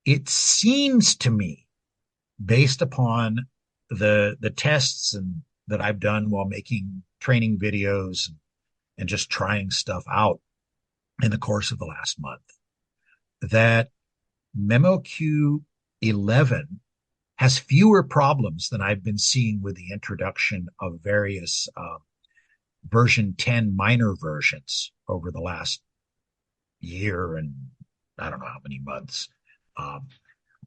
it seems to me, based upon the tests and that I've done while making training videos and just trying stuff out in the course of the last month, that memoQ 11 has fewer problems than I've been seeing with the introduction of various version 10 minor versions over the last year and I don't know how many months. Um,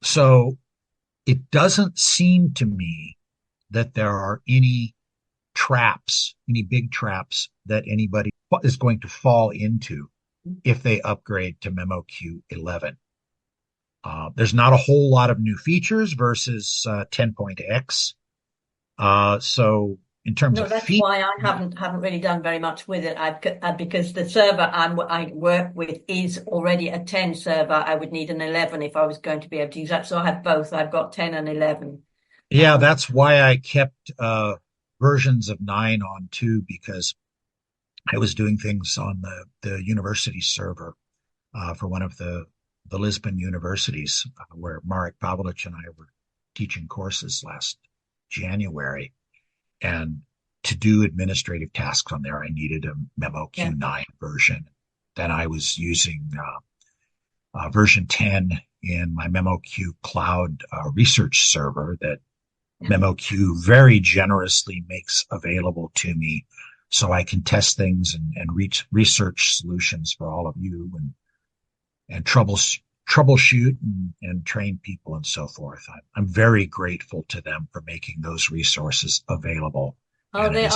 so it doesn't seem to me that there are any traps, any big traps that anybody is going to fall into if they upgrade to memoQ 11. There's not a whole lot of new features versus 10.x. So in terms No, of that's features, why I haven't really done very much with it. Because the server I work with is already a 10 server. I would need an 11 if I was going to be able to use that. So I have both. I've got 10 and 11. yeah, Um, that's why I kept versions of 9 on too, because I was doing things on the university server for one of the Lisbon universities where Marek Pavlich and I were teaching courses last January. And to do administrative tasks on there, I needed a yeah, memoQ 9 version. Then I was using version 10 in my memoQ cloud research server that yeah. memoQ very generously makes available to me so I can test things and research solutions for all of you and troubleshoot and train people and so forth. I'm very grateful to them for making those resources available. Oh, And it is,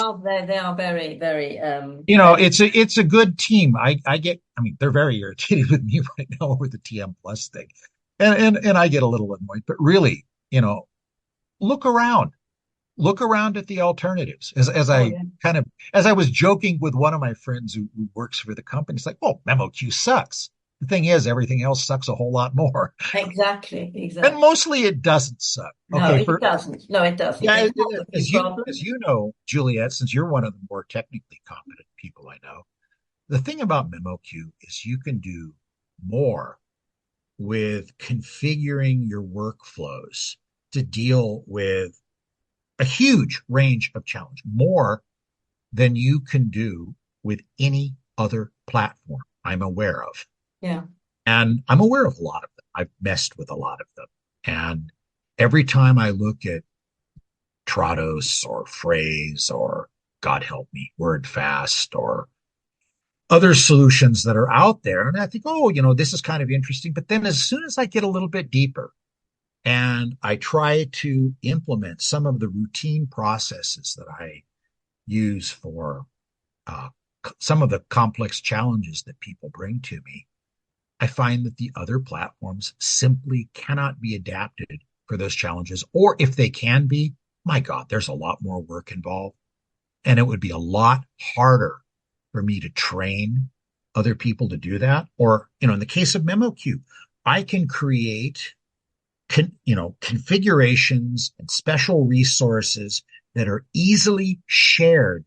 they are very, very, very, it's a good team. I mean, they're very irritated with me right now over the TM Plus thing. And I get a little annoyed, but really, look around, look around at the alternatives. As oh, I yeah, kind of, as I was joking with one of my friends who works for the company, it's like, oh, memoQ sucks. The thing is, everything else sucks a whole lot more. exactly, And exactly. mostly it doesn't suck. No, Okay, it doesn't. No, it doesn't. yeah, It has a few as problems. you know, Juliet, since you're one of the more technically competent people I know, the thing about memoQ is you can do more with configuring your workflows to deal with a huge range of challenge, more than you can do with any other platform I'm aware of. Yeah. And I'm aware of a lot of them. I've messed with a lot of them. And every time I look at Trados or Phrase or God help me, WordFast or other solutions that are out there, and I think, oh, this is kind of interesting. But then as soon as I get a little bit deeper and I try to implement some of the routine processes that I use for uh, some of the complex challenges that people bring to me, I find that the other platforms simply cannot be adapted for those challenges. Or if they can be, my God, there's a lot more work involved. And it would be a lot harder for me to train other people to do that. Or, in the case of memoQ, I can create, configurations and special resources that are easily shared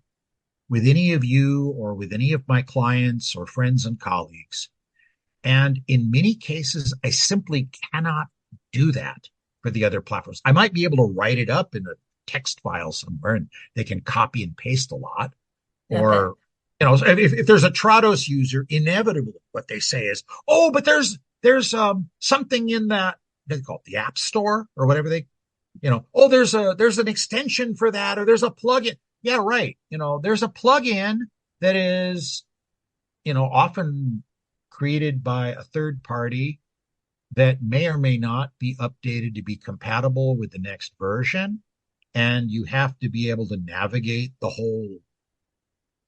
with any of you or with any of my clients or friends and colleagues. And in many cases, I simply cannot do that for the other platforms. I might be able to write it up in a text file somewhere and they can copy and paste a lot. Okay. Or, if there's a Trados user, inevitably what they say is, oh, but there's something in that they call it the App Store or whatever oh, there's an extension for that, or there's a plugin. Yeah, right. There's a plugin that is often created by a third party that may or may not be updated to be compatible with the next version. And you have to be able to navigate the whole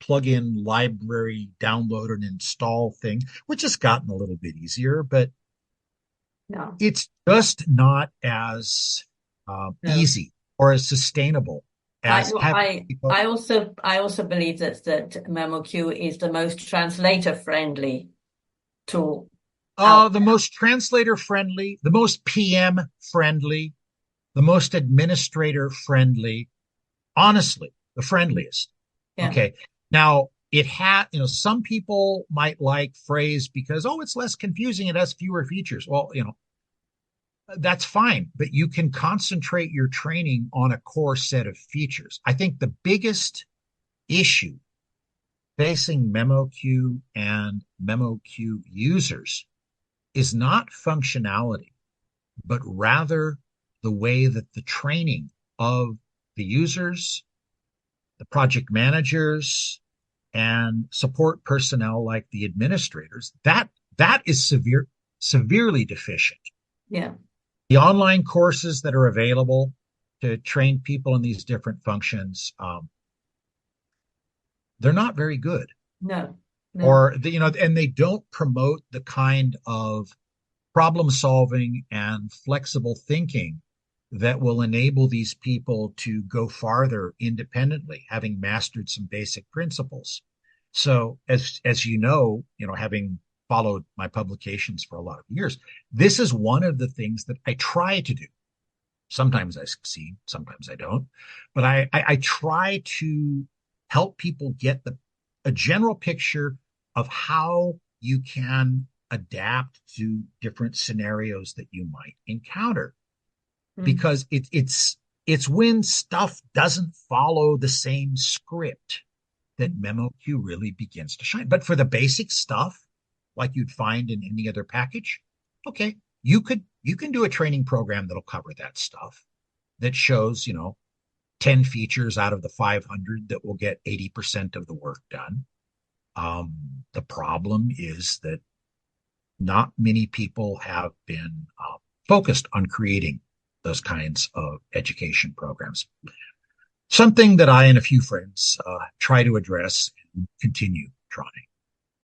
plugin library, download and install thing, which has gotten a little bit easier, but No, it's just not as no. easy or as sustainable I as no, having people. I also believe that MemoQ is the most translator friendly tool out The most translator friendly, the most PM friendly, the most administrator friendly, honestly, the friendliest. there. Okay. Now, some people might like Phrase because, oh, it's less confusing. It has fewer features. Well, That's fine, but you can concentrate your training on a core set of features. I think the biggest issue facing memoQ and memoQ users is not functionality, but rather the way that the training of the users, the project managers, and support personnel like the administrators, that is severely deficient. Yeah. The online courses that are available to train people in these different functions, they're not very good. No, no. Or and they don't promote the kind of problem solving and flexible thinking that will enable these people to go farther independently, having mastered some basic principles. So as having followed my publications for a lot of years, this is one of the things that I try to do. Sometimes I succeed, sometimes I don't, but I try to help people get a general picture of how you can adapt to different scenarios that you might encounter, Mm. because it's when stuff doesn't follow the same script that memoQ really begins to shine. But for the basic stuff, like you'd find in any other package, okay, you can do a training program that'll cover that stuff, that shows 10 features out of the 500 that will get 80% of the work done. The problem is that not many people have been focused on creating those kinds of education programs. Something that I and a few friends try to address and continue trying.